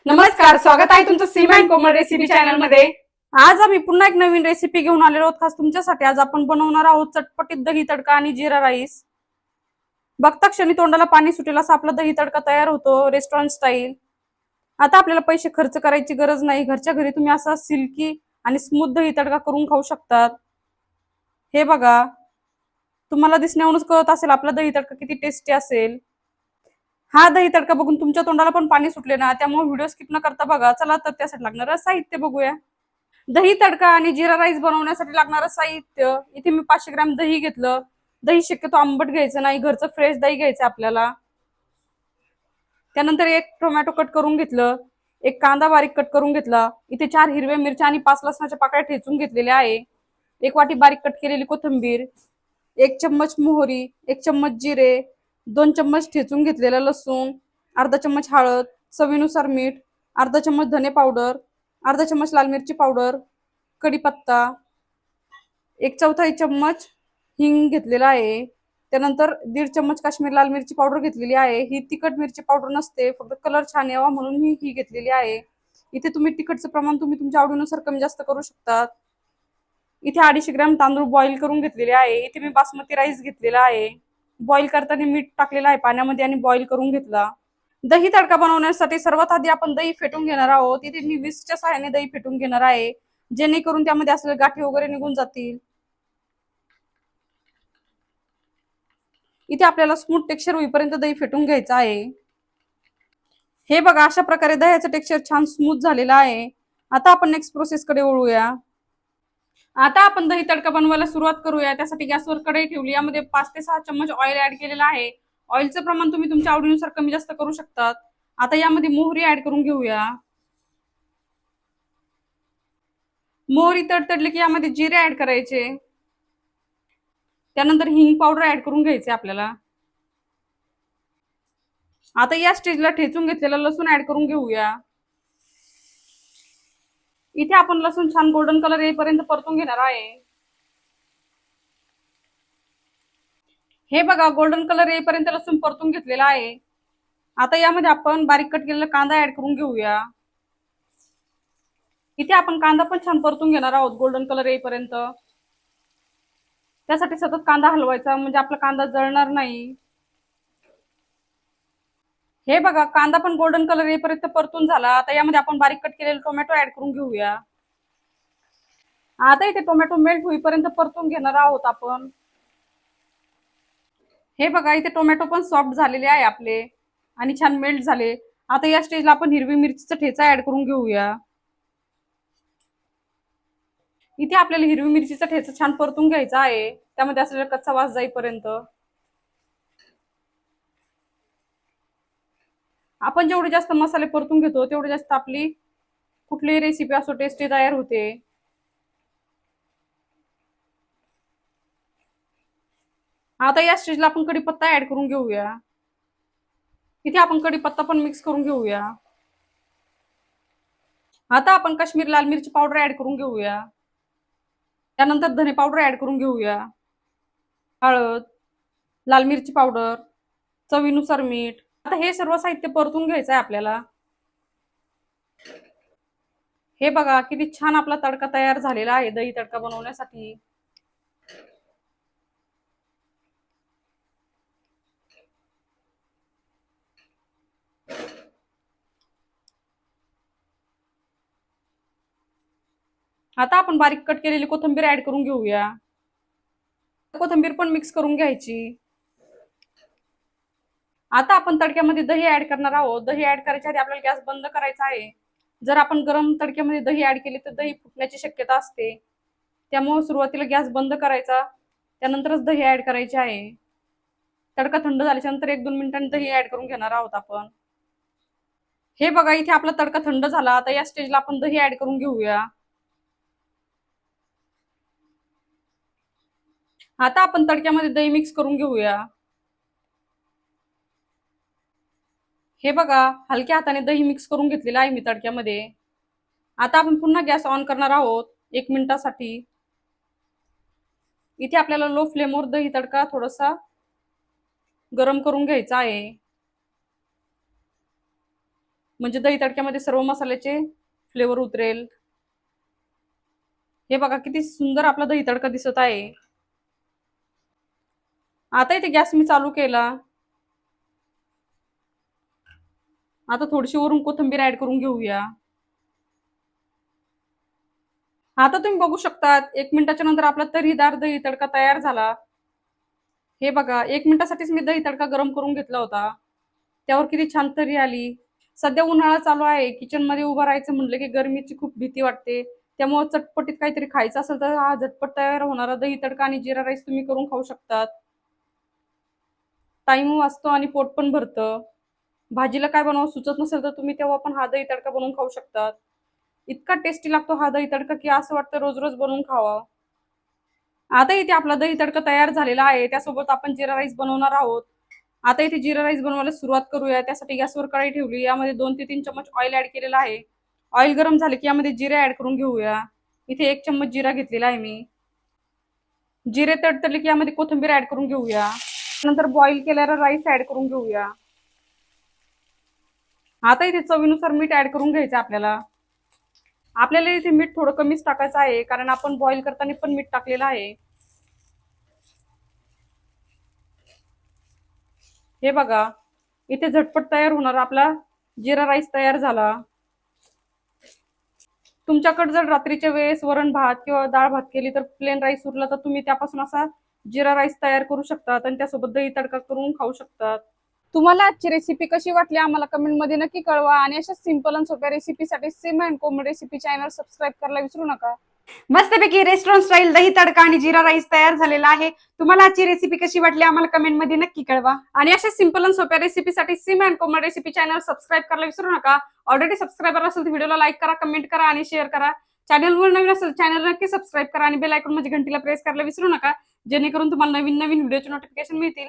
नमस्कार, स्वागत आहे तुमचं सीमा अँड कोमल रेसिपी चॅनल मध्ये। आज आम्ही पुन्हा एक नवीन रेसिपी घेऊन आलेलो आहोत खास तुमच्यासाठी। आज आपण बनवणार आहोत चटपटीत दही तडका आणि जिरा राईस। बघता क्षणी तोंडाला पाणी सुटेल असा आपला दही तडका तयार होतो रेस्टॉरंट स्टाईल। आता आपल्याला पैसे खर्च करायची गरज नाही, घरच्या घरी तुम्ही असा सिल्की आणि स्मूथ दही तडका करून खाऊ शकतात। हे बघा, तुम्हाला दिसण्यावरूनच कळत असेल आपला दही तडका किती टेस्टी असेल। हा दही तडका बघून तुमच्या तोंडाला पण पाणी सुटले ना, त्यामुळे व्हिडिओ स्किप न करता बघा। चला तर त्यासाठी लागणारं साहित्य बघूया। दही तडका आणि जिरा राईस बनवण्यासाठी लागणारं साहित्य, इथे मी 500 ग्रॅम दही घेतलं। दही शक्यतो आंबट घ्यायचं नाही, घरचं फ्रेश दही घ्यायचं आपल्याला। त्यानंतर एक टोमॅटो कट करून घेतलं, एक कांदा बारीक कट करून घेतला, इथे 4 हिरव्या मिरच्या आणि 5 लसणाच्या पाकळ्या ठेचून घेतलेल्या आहे, एक वाटी बारीक कट केलेली कोथिंबीर, 1 चम्मच मोहरी, 1 चम्मच जिरे, 2 चम्मच ठेचून घेतलेला लसूण, अर्धा चम्मच हळद, चवीनुसार मीठ, अर्धा चम्मच धने पावडर, अर्धा चम्मच लाल मिरची पावडर, कढीपत्ता, 1/4 चम्मच हिंग घेतलेला आहे। त्यानंतर 1.5 चम्मच काश्मीरी लाल मिरची पावडर घेतलेली आहे। ही तिखट मिरची पावडर नसते, फक्त कलर छान यावा म्हणून मी ही घेतलेली आहे। इथे तुम्ही तिखटचं प्रमाण तुम्ही तुमच्या आवडीनुसार कमी जास्त करू शकता। इथे 250 ग्रॅम तांदूळ बॉईल करून घेतलेले आहे। इथे मी बासमती राईस घेतलेला आहे। बॉईल करताना मीठ टाकलेलं आहे पाण्यामध्ये आणि बॉईल करून घेतला। दही तडका बनवण्यासाठी सर्वात आधी आपण दही फेटून घेणार आहोत। इथे मी विस्कच्या सहाय्याने दही फेटून घेणार आहे, जेणेकरून त्यामध्ये असलेले गाठी वगैरे निघून जातील। इथे आपल्याला स्मूथ टेक्स्चर होईपर्यंत दही फेटून घ्यायचं आहे। हे बघा, अशा प्रकारे दह्याचं टेक्स्चर छान स्मूथ झालेलं आहे। आता आपण नेक्स्ट प्रोसेस कडे वळूया। आता आपण दही तडका बनवायला सुरुवात करूया। त्यासाठी गॅसवर कढई ठेवली, यामध्ये 5 ते 6 चम्मच ऑइल ऍड केलेलं आहे। ऑइलचं प्रमाण तुम्ही तुमच्या आवडीनुसार कमी जास्त करू शकता। आता यामध्ये मोहरी ऍड करून घेऊया। मोहरी तडतडली की यामध्ये जिरे ऍड करायचे, त्यानंतर हिंग पावडर ऍड करून घ्यायचे आपल्याला। आता या स्टेजला ठेचून घेतलेला लसूण ऍड करून घेऊया। इथे आपण लसूण छान गोल्डन कलर येईपर्यंत परतून घेणार आहे। हे बघा, गोल्डन कलर येईपर्यंत लसूण परतून घेतलेला आहे। आता यामध्ये आपण बारीक कट केलेला कांदा ऍड करून घेऊया। इथे आपण कांदा पण छान परतून घेणार आहोत गोल्डन कलर येईपर्यंत। त्यासाठी सतत कांदा हलवायचा, म्हणजे आपला कांदा जळणार नाही। हे बघा, कांदा पण गोल्डन कलर येईपर्यंत परतून झाला। आता यामध्ये आपण बारीक कट केलेले टोमॅटो ऍड करून घेऊया। आता इथे टोमॅटो मेल्ट होईपर्यंत परतून घेणार आहोत आपण। हे बघा, इथे टोमॅटो पण सॉफ्ट झालेले आहे आपले आणि छान मेल्ट झाले। आता या स्टेजला आपण हिरवी मिरचीचा ठेचा ऍड करून घेऊया। इथे आपल्याला हिरवी मिरचीचा ठेचा छान परतून घ्यायचा आहे, त्यामध्ये असलेला कच्चा वास जाईपर्यंत। आपण जेवढे जास्त मसाले परतून घेतो तेवढे जास्त आपली कुठलीही रेसिपी असो टेस्टी तयार होते। आता या स्टेजला आपण कढीपत्ता ऍड करून घेऊया। इथे आपण कढीपत्ता पण मिक्स करून घेऊया। आता आपण काश्मीरी लाल मिरची पावडर ऍड करून घेऊया। त्यानंतर धने पावडर ऍड करून घेऊया, हळद, लाल मिरची पावडर, चवीनुसार मीठ। आता हे सर्व साहित्य परतून घ्यायचं आहे आपल्याला। हे बघा, किती छान आपला तडका तयार झालेला आहे दही तडका बनवण्यासाठी। आता आपण बारीक कट केलेली कोथिंबीर ऍड करून घेऊया। कोथिंबीर पण मिक्स करून घ्यायची। आता आपण तडक्यामध्ये दही ऍड करणार आहोत। दही ऍड करायच्या आधी आपल्याला गॅस बंद करायचा आहे। जर आपण गरम तडक्यामध्ये दही ऍड केली तर दही फुटण्याची शक्यता असते, त्यामुळे सुरुवातीला गॅस बंद करायचा, त्यानंतरच दही ऍड करायची आहे। तडका थंड झाल्याच्या नंतर 1-2 मिनिटांनी दही ऍड करून घेणार आहोत आपण। हे बघा, इथे आपला तडका थंड झाला। आता या स्टेजला आपण दही ऍड करून घेऊया। आता आपण तडक्यामध्ये दही मिक्स करून घेऊया। हे बघा, हलक्या हाताने दही मिक्स करून घेतलेला आहे मी तडक्यामध्ये। आता आपण पुन्हा गॅस ऑन करणार आहोत 1 मिनिटासाठी। इथे आपल्याला लो फ्लेमवर दही तडका थोडासा गरम करून घ्यायचा आहे। म्हणजे दही तडक्यामध्ये सर्व मसाल्याचे फ्लेवर उतरेल। हे बघा किती सुंदर आपला दही तडका दिसत आहे। आता इथे गॅस मी चालू केला। आता थोडीशी वरून कोथिंबीर ऍड करून घेऊया। आता तुम्ही बघू शकतात 1 मिनिटाच्या नंतर आपला तर्रीदार दही तडका तयार झाला। हे बघा 1 मिनिटासाठीच मी दही तडका गरम करून घेतला होता, त्यावर किती छान तर्री आली। सध्या उन्हाळा चालू आहे, किचन मध्ये उभं राहायचं म्हणलं की गरमीची खूप भीती वाटते, त्यामुळे चटपटीत काहीतरी खायचं असेल तर हा झटपट तयार होणारा दही तडका आणि जिरा राईस तुम्ही करून खाऊ शकतात। टाइम वाचतो आणि पोट पण भरतं। भाजीला काय बनवावं सुचत नसेल तर तुम्ही तेव्हा पण हा दही तडका बनवून खाऊ शकतात। इतका टेस्टी लागतो हा दही तडका की असं वाटतं रोज रोज बनवून खावा। आता इथे आपला दही तडका तयार झालेला आहे, त्यासोबत आपण जिरा राईस बनवणार आहोत। आता इथे जिरा राईस बनवायला सुरुवात करूया। त्यासाठी गॅसवर कढई ठेवली, यामध्ये 2 ते 3 चम्मच ऑइल ऍड केलेला आहे। ऑइल गरम झाले की यामध्ये जिरे ऍड करून घेऊया। इथे 1 चम्मच जिरा घेतलेला आहे मी। जिरे तडतडले की यामध्ये कोथिंबीर ऍड करून घेऊया। नंतर बॉईल केलेला राईस ऍड करून घेऊया। आता इथे चवीनुसार मीठ ऍड करून घ्यायचं आपल्याला। आपल्याला इथे मीठ थोडं कमीच टाकायचं आहे, कारण आपण बॉईल करताना पण मीठ टाकलेलं आहे। हे बघा इथे झटपट तयार होणार आपला जिरा राईस तयार झाला। तुमच्याकडे जर रात्रीच्या वेळेस वरण भात किंवा डाळ भात केली तर प्लेन राईस उरला तर तुम्ही त्यापासून असा जिरा राईस तयार करू शकतात आणि त्यासोबत दही तडका करून खाऊ शकतात। तुम्हाला आजची रेसिपी कशी वाटली आम्हाला कमेंट मध्ये नक्की कळवा आणि अशा सिंपल आणि सोप्या रेसिपीसाठी सिम अँड कोम रेसिपी चॅनल सबस्क्राईब करायला विसरू नका। मस्तपैकी रेस्टॉरंट स्टाईल दही तडका आणि जिरा राईस तयार झालेला आहे। तुम्हाला आजची रेसिपी कशी वाटली आम्हाला कमेंट मध्ये नक्की कळवा आणि अशा सिंपल आणि सोप्या रेसिपीसाठी सिम अँड कोम रेसिपी चॅनल सबस्क्राईब करायला विसरू नका। ऑलरेडी सबस्क्रायबर असेल तर व्हिडिओला लाईक करा, कमेंट करा आणि शेअर करा। चॅनलवर नवीन असेल चॅनल नक्की सबस्क्राईब करा आणि बेल आयकॉन म्हणजे घंटीला प्रेस करायला विसरू नका, जेणेकरून तुम्हाला नवीन नवीन व्हिडिओचे नोटिफिकेशन मिळतील।